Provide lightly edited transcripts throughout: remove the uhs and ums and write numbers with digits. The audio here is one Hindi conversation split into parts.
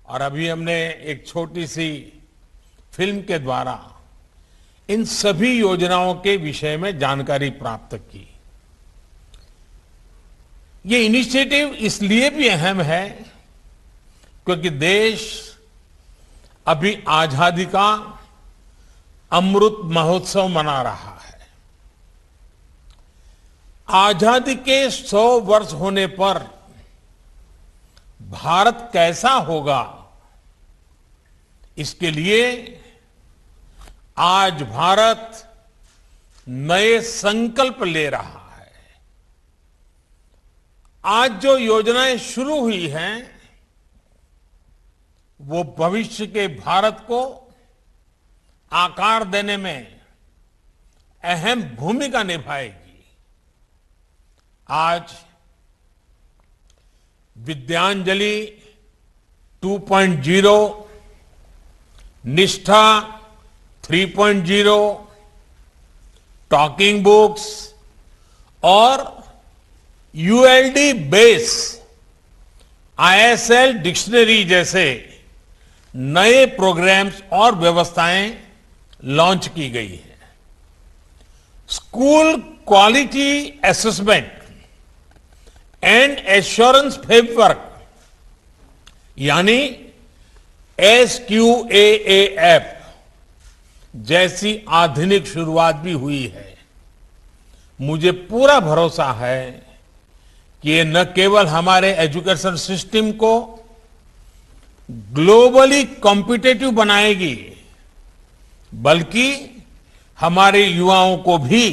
और अभी हमने एक छोटी सी फिल्म के द्वारा इन सभी योजनाओं के विषय में जानकारी प्राप्त की। ये इनिशिएटिव इसलिए भी अहम है क्योंकि देश अभी आजादी का अमृत महोत्सव मना रहा है। आजादी के 100 वर्ष होने पर भारत कैसा होगा, इसके लिए आज भारत नए संकल्प ले रहा है। आज जो योजनाएं शुरू हुई हैं वो भविष्य के भारत को आकार देने में अहम भूमिका निभाएगी। आज विद्यांजलि 2.0, निष्ठा 3.0, टॉकिंग बुक्स और यूएलडी बेस आईएसएल डिक्शनरी जैसे नए प्रोग्राम्स और व्यवस्थाएं लॉन्च की गई है। School quality assessment and assurance framework यानी SQAAF जैसी आधुनिक शुरुआत भी हुई है। मुझे पूरा भरोसा है कि ये न केवल हमारे एजुकेशन सिस्टम को ग्लोबली कॉम्पिटिटिव बनाएगी बल्कि हमारे युवाओं को भी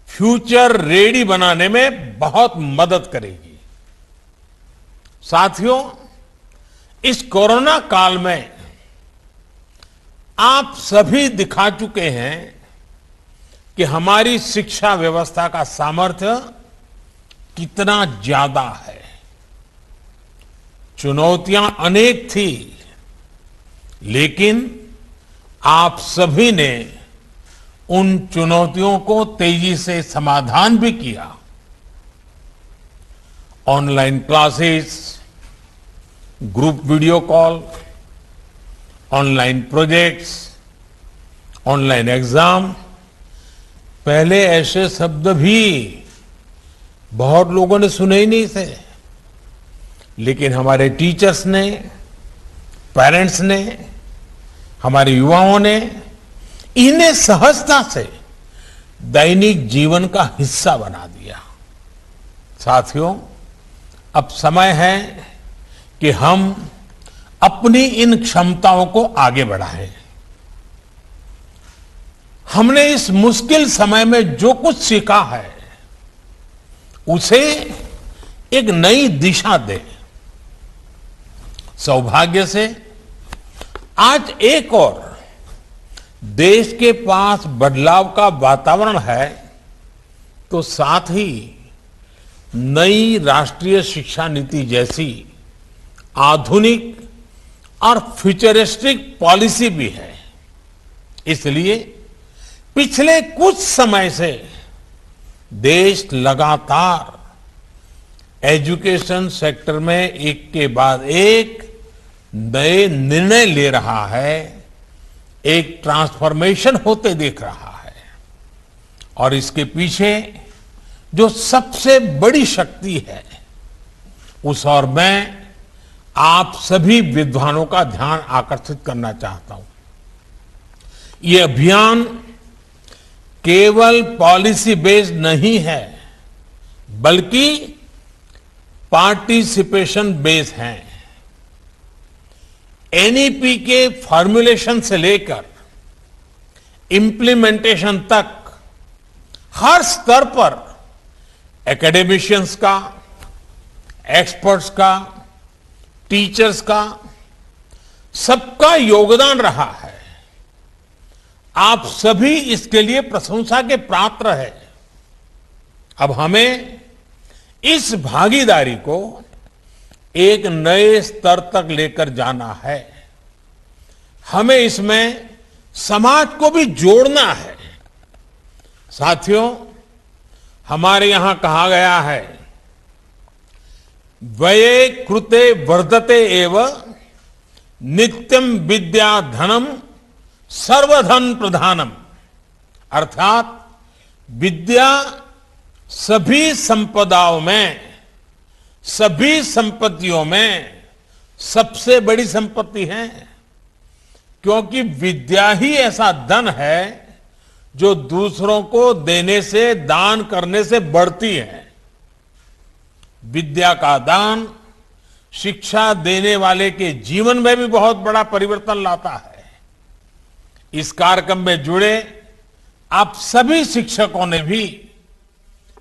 फ्यूचर रेडी बनाने में बहुत मदद करेगी। साथियों, इस कोरोना काल में आप सभी दिखा चुके हैं कि हमारी शिक्षा व्यवस्था का सामर्थ्य कितना ज्यादा है। चुनौतियां अनेक थी, लेकिन आप सभी ने उन चुनौतियों को तेजी से समाधान भी किया। Online classes, group video call, online projects, online exam, पहले ऐसे शब्द भी बहुत लोगों ने सुने ही नहीं थे, लेकिन हमारे टीचर्स ने, पेरेंट्स ने, हमारे युवाओं ने इन्हें सहजता से दैनिक जीवन का हिस्सा बना दिया। साथियों, अब समय है कि हम अपनी इन क्षमताओं को आगे बढ़ाएं। हमने इस मुश्किल समय में जो कुछ सीखा है उसे एक नई दिशा दें। सौभाग्य से आज एक और देश के पास बदलाव का वातावरण है, तो साथ ही नई राष्ट्रीय शिक्षा नीति जैसी आधुनिक और फ्यूचरिस्टिक पॉलिसी भी है। इसलिए पिछले कुछ समय से देश लगातार एजुकेशन सेक्टर में एक के बाद एक नए निर्णय ले रहा है, एक ट्रांसफॉर्मेशन होते देख रहा है। और इसके पीछे जो सबसे बड़ी शक्ति है उस और मैं आप सभी विद्वानों का ध्यान आकर्षित करना चाहता हूं। ये अभियान केवल पॉलिसी बेस्ड नहीं है बल्कि पार्टिसिपेशन बेस्ड है। एनईपी के फॉर्मुलेशन से लेकर इंप्लीमेंटेशन तक हर स्तर पर एकेडमिशियंस का, एक्सपर्ट्स का, टीचर्स का, सबका योगदान रहा है। आप सभी इसके लिए प्रशंसा के पात्र हैं। अब हमें इस भागीदारी को एक नए स्तर तक लेकर जाना है। हमें इसमें समाज को भी जोड़ना है। साथियों, हमारे यहां कहा गया है व्यये कृते वर्धते एव नित्यम विद्या धनम सर्वधन प्रधानम। अर्थात विद्या सभी संपदाओं में, सभी संपत्तियों में सबसे बड़ी संपत्ति है, क्योंकि विद्या ही ऐसा धन है जो दूसरों को देने से, दान करने से बढ़ती है। विद्या का दान शिक्षा देने वाले के जीवन में भी बहुत बड़ा परिवर्तन लाता है। इस कार्यक्रम में जुड़े आप सभी शिक्षकों ने भी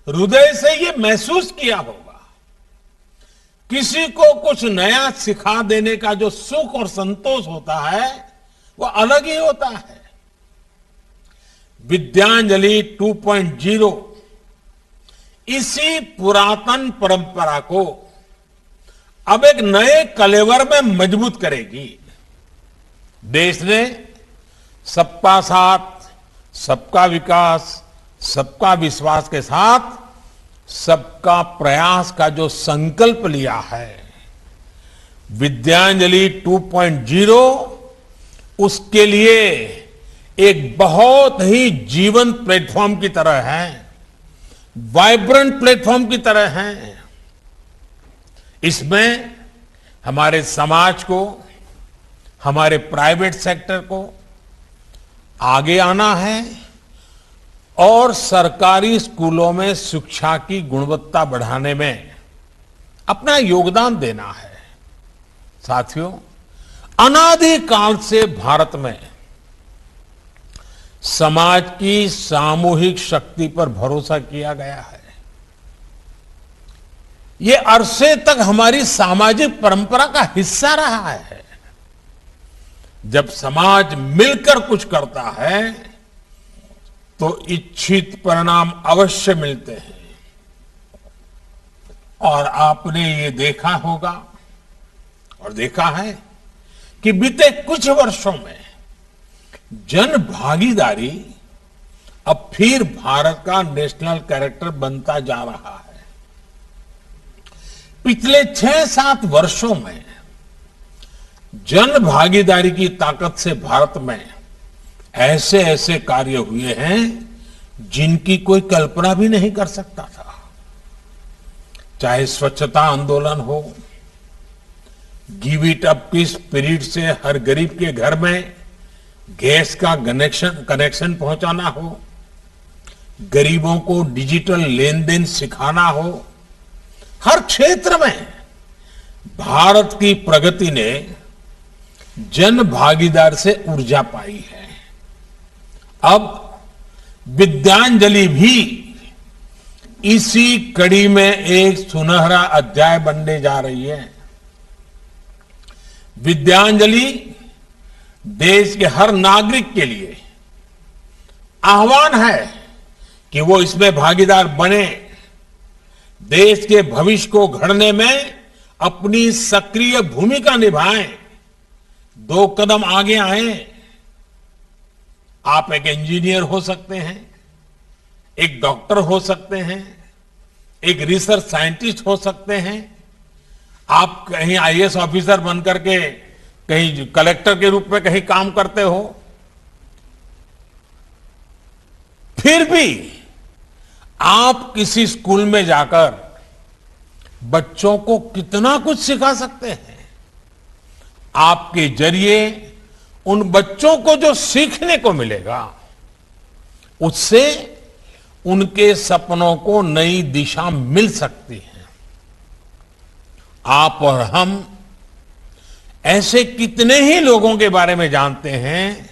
हृदय से ये महसूस किया होगा। किसी को कुछ नया सिखा देने का जो सुख और संतोष होता है वो अलग ही होता है। विद्यांजलि 2.0 इसी पुरातन परंपरा को अब एक नए कलेवर में मजबूत करेगी। देश ने सबका साथ, सबका विकास, सबका विश्वास के साथ सबका प्रयास का जो संकल्प लिया है, विद्यांजलि 2.0 उसके लिए एक बहुत ही जीवंत प्लेटफॉर्म की तरह है, वाइब्रेंट प्लेटफॉर्म की तरह है। इसमें हमारे समाज को, हमारे प्राइवेट सेक्टर को आगे आना है और सरकारी स्कूलों में शिक्षा की गुणवत्ता बढ़ाने में अपना योगदान देना है। साथियों, अनादिकाल से भारत में समाज की सामूहिक शक्ति पर भरोसा किया गया है। ये अरसे तक हमारी सामाजिक परंपरा का हिस्सा रहा है। जब समाज मिलकर कुछ करता है तो इच्छित परिणाम अवश्य मिलते हैं। और आपने ये देखा होगा और देखा है कि बीते कुछ वर्षों में जन भागीदारी अब फिर भारत का नेशनल कैरेक्टर बनता जा रहा है। पिछले 6-7 वर्षों में जन भागीदारी की ताकत से भारत में ऐसे ऐसे कार्य हुए हैं जिनकी कोई कल्पना भी नहीं कर सकता था। चाहे स्वच्छता आंदोलन हो, गिव इट अप की स्पिरिट से हर गरीब के घर में गैस का कनेक्शन पहुंचाना हो, गरीबों को डिजिटल लेन देन सिखाना हो, हर क्षेत्र में भारत की प्रगति ने जन भागीदार से ऊर्जा पाई है। अब विद्यांजलि भी इसी कड़ी में एक सुनहरा अध्याय बनने जा रही है। विद्यांजलि देश के हर नागरिक के लिए आह्वान है कि वो इसमें भागीदार बने, देश के भविष्य को गढ़ने में अपनी सक्रिय भूमिका निभाएं, 2 कदम आगे आएं। आप एक इंजीनियर हो सकते हैं, एक डॉक्टर हो सकते हैं, एक रिसर्च साइंटिस्ट हो सकते हैं, आप कहीं आईएएस ऑफिसर बनकर के कहीं कलेक्टर के रूप में कहीं काम करते हो। फिर भी आप किसी स्कूल में जाकर बच्चों को कितना कुछ सिखा सकते हैं। आपके जरिए उन बच्चों को जो सीखने को मिलेगा उससे उनके सपनों को नई दिशा मिल सकती है। आप और हम ऐसे कितने ही लोगों के बारे में जानते हैं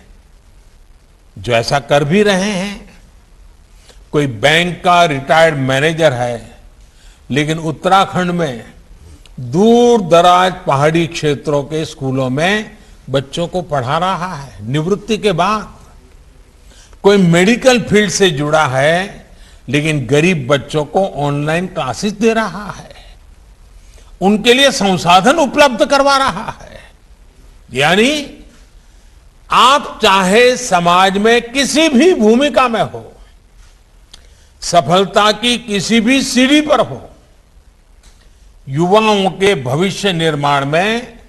जो ऐसा कर भी रहे हैं। कोई बैंक का रिटायर्ड मैनेजर है, लेकिन उत्तराखंड में दूर दराज पहाड़ी क्षेत्रों के स्कूलों में बच्चों को पढ़ा रहा है निवृत्ति के बाद। कोई मेडिकल फील्ड से जुड़ा है, लेकिन गरीब बच्चों को ऑनलाइन क्लासेस दे रहा है, उनके लिए संसाधन उपलब्ध करवा रहा है। यानी आप चाहे समाज में किसी भी भूमिका में हो, सफलता की किसी भी सीढ़ी पर हो, युवाओं के भविष्य निर्माण में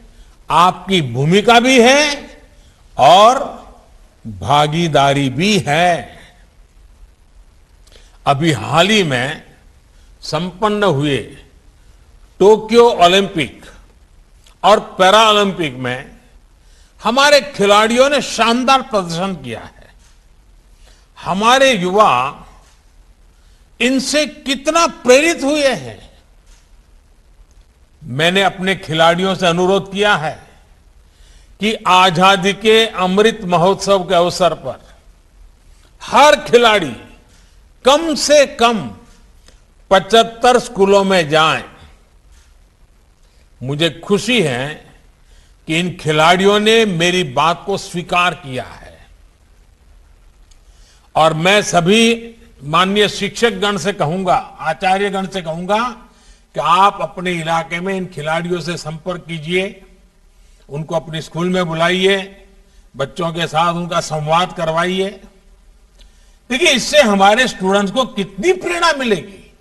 आपकी भूमिका भी है और भागीदारी भी है। अभी हाल ही में संपन्न हुए टोक्यो ओलंपिक और पैरा ओलंपिक में हमारे खिलाड़ियों ने शानदार प्रदर्शन किया है। हमारे युवा इनसे कितना प्रेरित हुए हैं। मैंने अपने खिलाड़ियों से अनुरोध किया है कि आजादी के अमृत महोत्सव के अवसर पर हर खिलाड़ी कम से कम 75 स्कूलों में जाएं। मुझे खुशी है कि इन खिलाड़ियों ने मेरी बात को स्वीकार किया है और मैं सभी माननीय शिक्षक गण से कहूंगा, आचार्य गण से कहूंगा कि आप अपने इलाके में इन खिलाड़ियों से संपर्क कीजिए, उनको अपने स्कूल में बुलाइए, बच्चों के साथ उनका संवाद करवाइए। देखिए, इससे हमारे स्टूडेंट्स को कितनी प्रेरणा मिलेगी,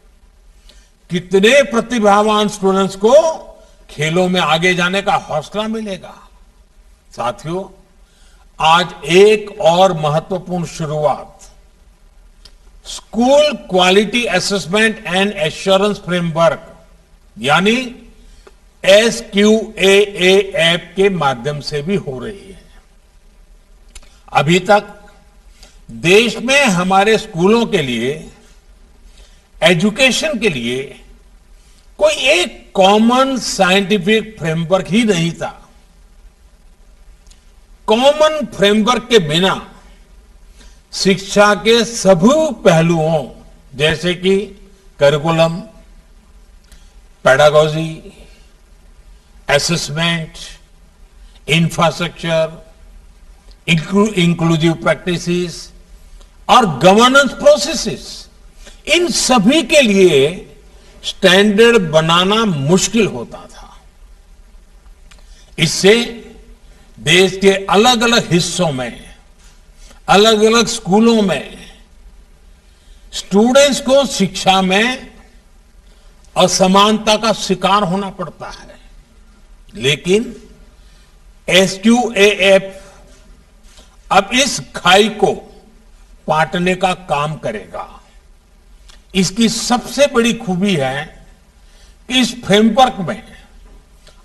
कितने प्रतिभावान स्टूडेंट्स को खेलों में आगे जाने का हौसला मिलेगा। साथियों, आज एक और महत्वपूर्ण शुरुआत school quality assessment and assurance framework यानी SQAAF के माध्यम से भी हो रही है। अभी तक देश में हमारे स्कूलों के लिए, एजुकेशन के लिए कोई एक कॉमन साइंटिफिक फ्रेमवर्क ही नहीं था। कॉमन फ्रेमवर्क के बिना शिक्षा के सभी पहलुओं जैसे कि curriculum, pedagogy, assessment, infrastructure, inclusive practices और गवर्नेंस प्रोसेसेस, इन सभी के लिए स्टैंडर्ड बनाना मुश्किल होता था। इससे देश के अलग अलग हिस्सों में, अलग अलग स्कूलों में स्टूडेंट्स को शिक्षा में असमानता का शिकार होना पड़ता है। लेकिन SQAF अब इस खाई को पाटने का काम करेगा। इसकी सबसे बड़ी खूबी है कि इस फ्रेमवर्क में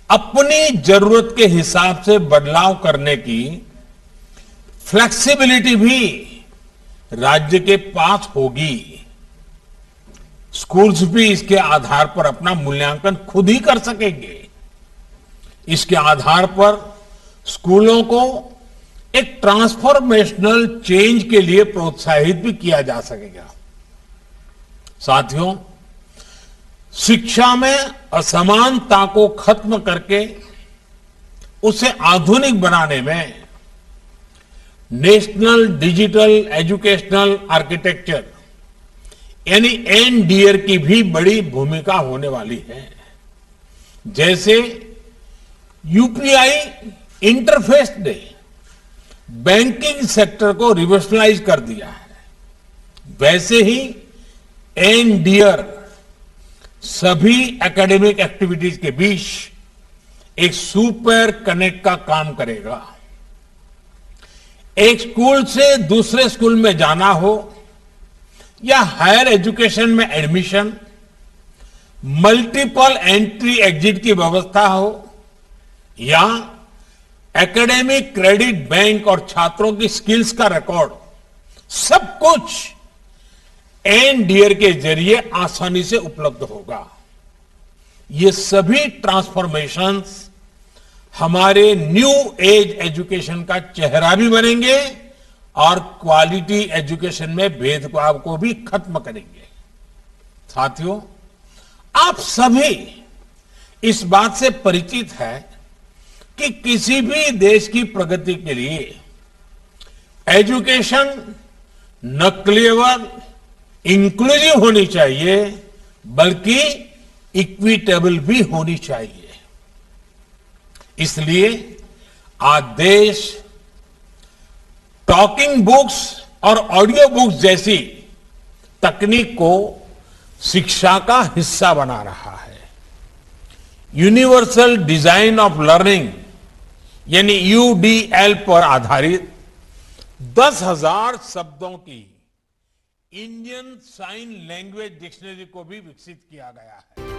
अपनी जरूरत के हिसाब से बदलाव करने की फ्लेक्सिबिलिटी भी राज्य के पास होगी। स्कूल्स भी इसके आधार पर अपना मूल्यांकन खुद ही कर सकेंगे। इसके आधार पर स्कूलों को एक ट्रांसफॉर्मेशनल चेंज के लिए प्रोत्साहित भी किया जा सकेगा। साथियों, शिक्षा में असमानता को खत्म करके उसे आधुनिक बनाने में नेशनल डिजिटल एजुकेशनल आर्किटेक्चर यानी NDAR की भी बड़ी भूमिका होने वाली है। जैसे UPI इंटरफेस ने बैंकिंग सेक्टर को रिवर्सलाइज कर दिया है, वैसे ही NDAR सभी एकेडमिक एक्टिविटीज के बीच एक सुपर कनेक्ट का काम करेगा। एक स्कूल से दूसरे स्कूल में जाना हो या हायर एजुकेशन में एडमिशन, मल्टीपल एंट्री एग्जिट की व्यवस्था हो या एकेडमिक क्रेडिट बैंक और छात्रों की स्किल्स का रिकॉर्ड, सब कुछ NDAR के जरिए आसानी से उपलब्ध होगा। ये सभी ट्रांसफॉर्मेशंस हमारे न्यू एज एजुकेशन का चेहरा भी बनेंगे और क्वालिटी एजुकेशन में भेदभाव को भी खत्म करेंगे। साथियों, आप सभी इस बात से परिचित है कि किसी भी देश की प्रगति के लिए एजुकेशन न केवल इंक्लूसिव होनी चाहिए बल्कि इक्विटेबल भी होनी चाहिए। इसलिए आज देश टॉकिंग बुक्स और ऑडियो बुक्स जैसी तकनीक को शिक्षा का हिस्सा बना रहा है। यूनिवर्सल डिजाइन ऑफ लर्निंग यानी यूडीएल पर आधारित 10,000 शब्दों की इंडियन साइन लैंग्वेज डिक्शनरी को भी विकसित किया गया है।